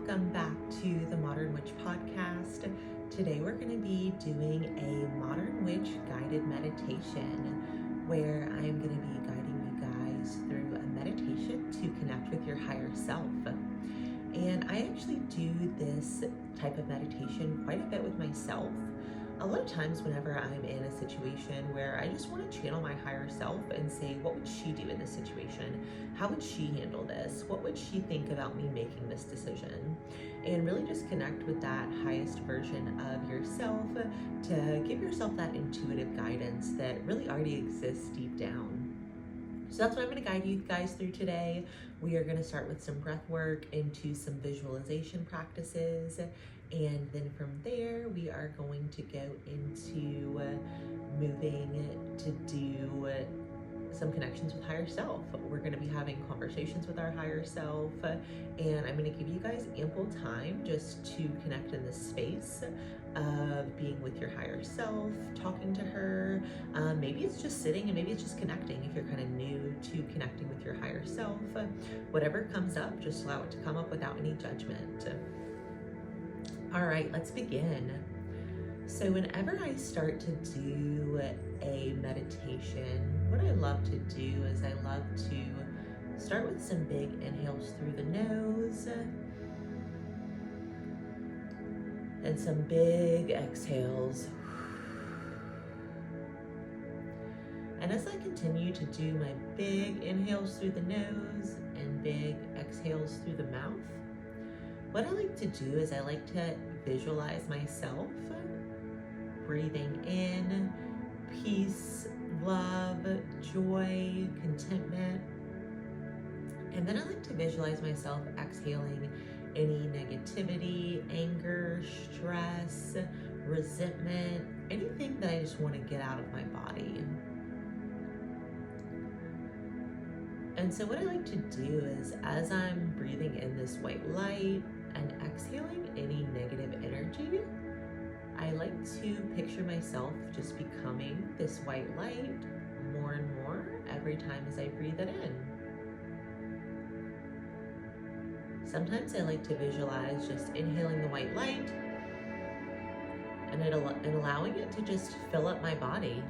welcome back to the Modern Witch Podcast. Today we're going to be doing a Modern Witch guided meditation where I am going to be guiding you guys through a meditation to connect with your higher self. And I actually do this type of meditation quite a bit with myself. A lot of times whenever I'm in a situation where I just want to channel my higher self and say, what would she do in this situation? How would she handle this? What would she think about me making this decision? And really just connect with that highest version of yourself to give yourself that intuitive guidance that really already exists deep down. So that's what I'm going to guide you guys through today. We are going to start with some breath work into some visualization practices. And then from there, we are going to go into moving to do some connections with higher self. We're going to be having conversations with our higher self, and I'm going to give you guys ample time just to connect in this space of being with your higher self, talking to her. Maybe it's just sitting and maybe it's just connecting if you're kind of new to connecting with your higher self. Whatever comes up, just allow it to come up without any judgment. All right, let's begin. So whenever I start to do a meditation, what I love to do is I love to start with some big inhales through the nose and some big exhales. And as I continue to do my big inhales through the nose and big exhales through the mouth, what I like to do is I like to visualize myself breathing in peace, love, joy, contentment. And then I like to visualize myself exhaling any negativity, anger, stress, resentment, anything that I just want to get out of my body. And so what I like to do is as I'm breathing in this white light and exhaling any negative energy, I like to picture myself just becoming this white light more and more every time as I breathe it in. Sometimes I like to visualize just inhaling the white light and allowing it to just fill up my body.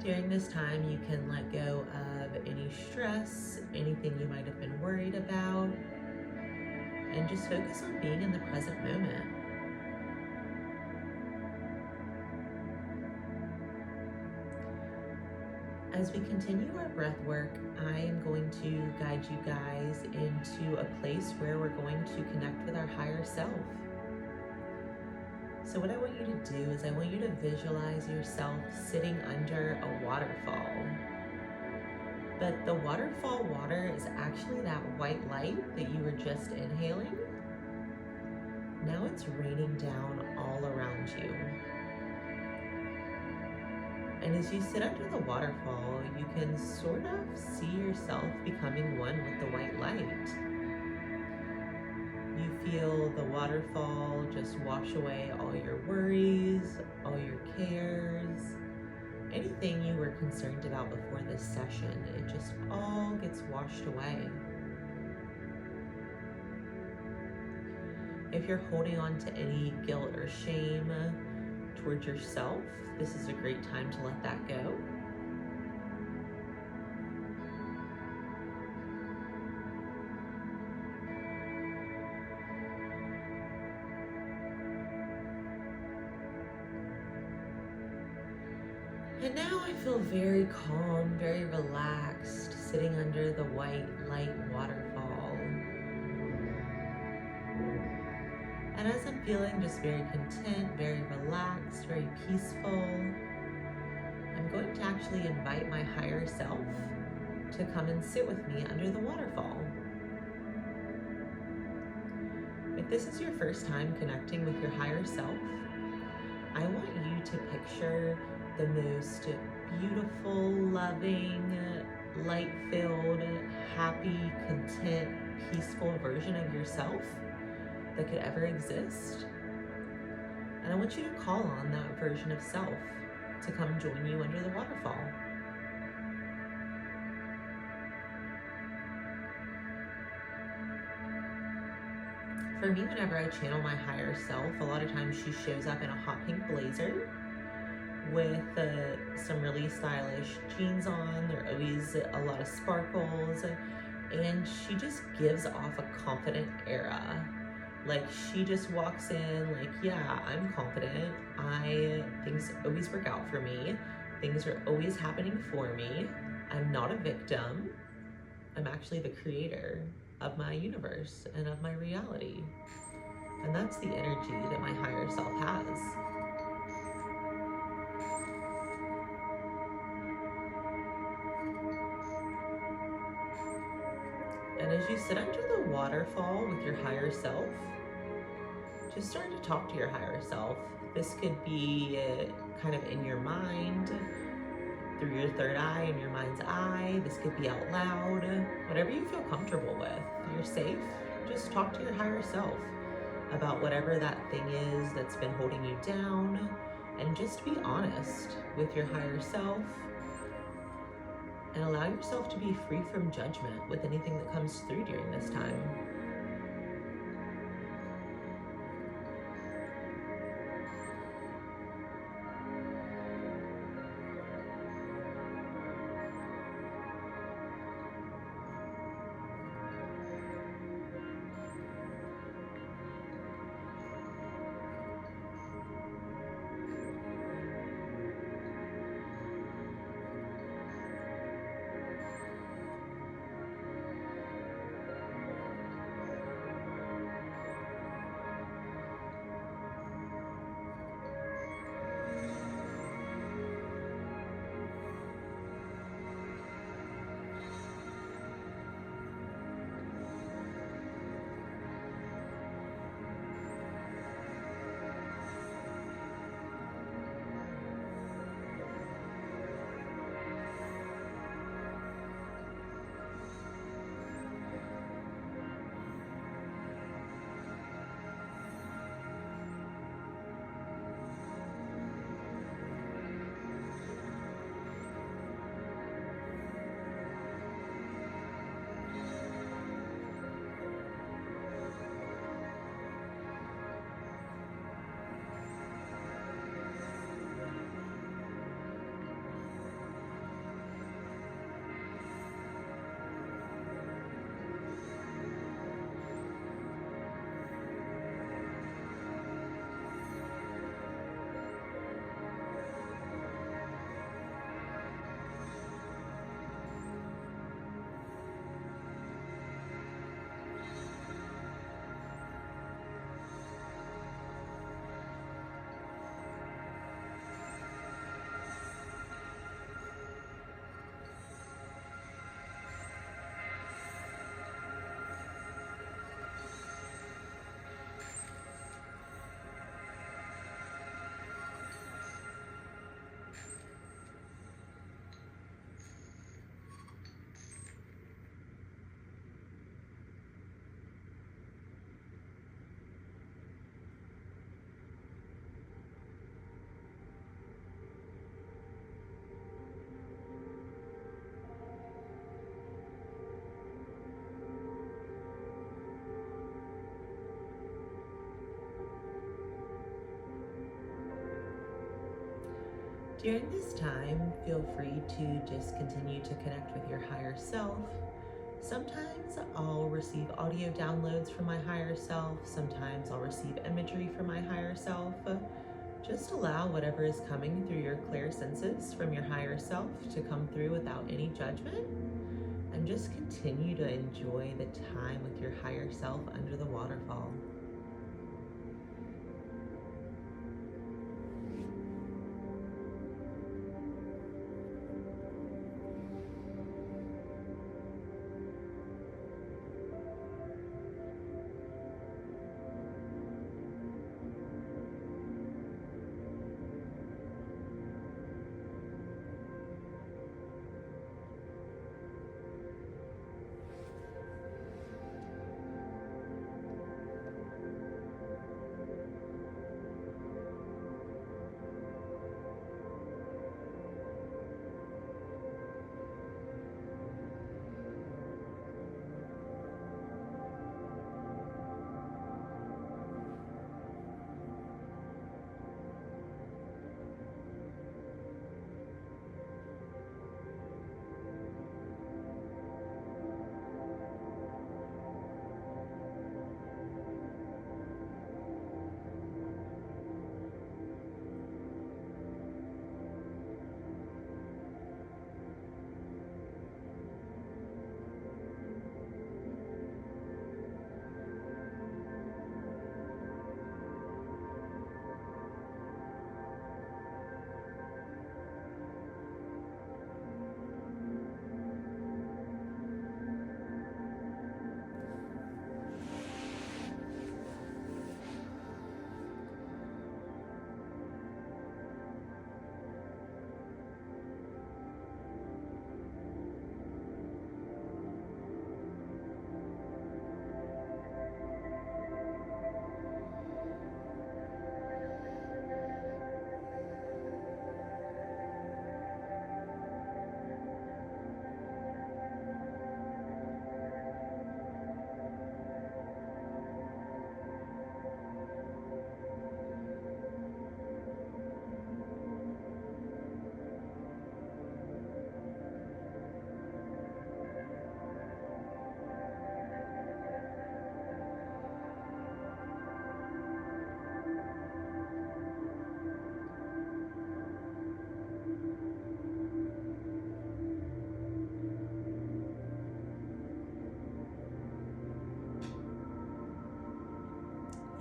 During this time, you can let go of any stress, anything you might have been worried about, and just focus on being in the present moment. As we continue our breath work, I am going to guide you guys into a place where we're going to connect with our higher self. So what I want you to do is I want you to visualize yourself sitting under a waterfall. But the waterfall water is actually that white light that you were just inhaling. Now it's raining down all around you. And as you sit under the waterfall, you can sort of see yourself becoming one with the white light. You feel the waterfall just wash away all your worries, all your cares, anything you were concerned about before this session. It just all gets washed away. If you're holding on to any guilt or shame towards yourself, this is a great time to let that go. And now I feel very calm, very relaxed, sitting under the white light waterfall. And as I'm feeling just very content, very relaxed, very peaceful, I'm going to actually invite my higher self to come and sit with me under the waterfall. If this is your first time connecting with your higher self, I want you to picture the most beautiful, loving, light-filled, happy, content, peaceful version of yourself that could ever exist. And I want you to call on that version of self to come join you under the waterfall. For me, whenever I channel my higher self, a lot of times she shows up in a hot pink blazer with some really stylish jeans on. There are always a lot of sparkles, and she just gives off a confident aura. Like, she just walks in like, yeah, I'm confident. Things always work out for me. Things are always happening for me. I'm not a victim. I'm actually the creator of my universe and of my reality. And that's the energy that my higher self has. And as you sit under the waterfall with your higher self, just start to talk to your higher self. This could be kind of in your mind, through your third eye and your mind's eye. This could be out loud, whatever you feel comfortable with. You're safe. Just talk to your higher self about whatever that thing is that's been holding you down, and just be honest with your higher self and allow yourself to be free from judgment with anything that comes through during this time. During this time, feel free to just continue to connect with your higher self. Sometimes I'll receive audio downloads from my higher self. Sometimes I'll receive imagery from my higher self. Just allow whatever is coming through your clear senses from your higher self to come through without any judgment. And just continue to enjoy the time with your higher self under the waterfall.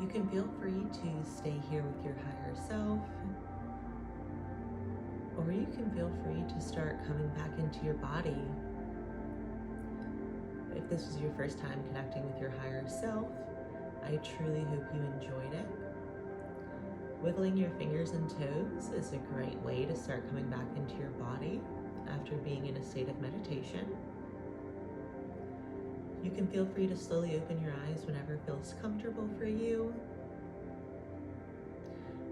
You can feel free to stay here with your higher self, or you can feel free to start coming back into your body. If this was your first time connecting with your higher self, I truly hope you enjoyed it. Wiggling your fingers and toes is a great way to start coming back into your body after being in a state of meditation. You can feel free to slowly open your eyes whenever it feels comfortable for you.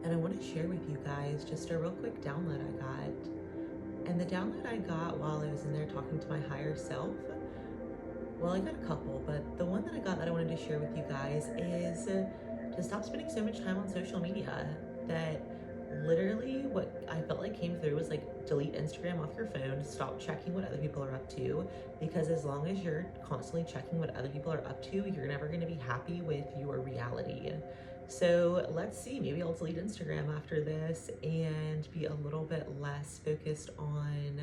And I want to share with you guys just a real quick download I got. And the download I got while I was in there talking to my higher self, well, I got a couple, but the one that I got that I wanted to share with you guys is to stop spending so much time on social media. That literally what I felt like came through was like, delete Instagram off your phone, stop checking what other people are up to, because as long as you're constantly checking what other people are up to, you're never going to be happy with your reality. So let's see, maybe I'll delete Instagram after this and be a little bit less focused on,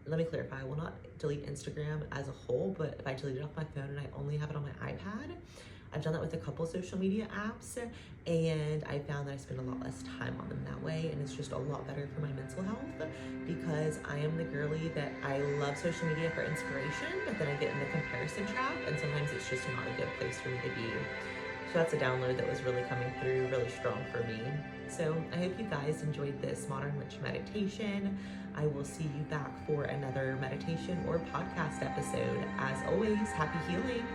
let me clarify, I will not delete Instagram as a whole, but if I delete it off my phone and I only have it on my iPad, I've done that with a couple social media apps, and I found that I spend a lot less time on them that way, and it's just a lot better for my mental health, because I am the girly that I love social media for inspiration, but then I get in the comparison trap, and sometimes it's just not a good place for me to be. So that's a download that was really coming through really strong for me. So I hope you guys enjoyed this Modern Witch meditation. I will see you back for another meditation or podcast episode. As always, happy healing.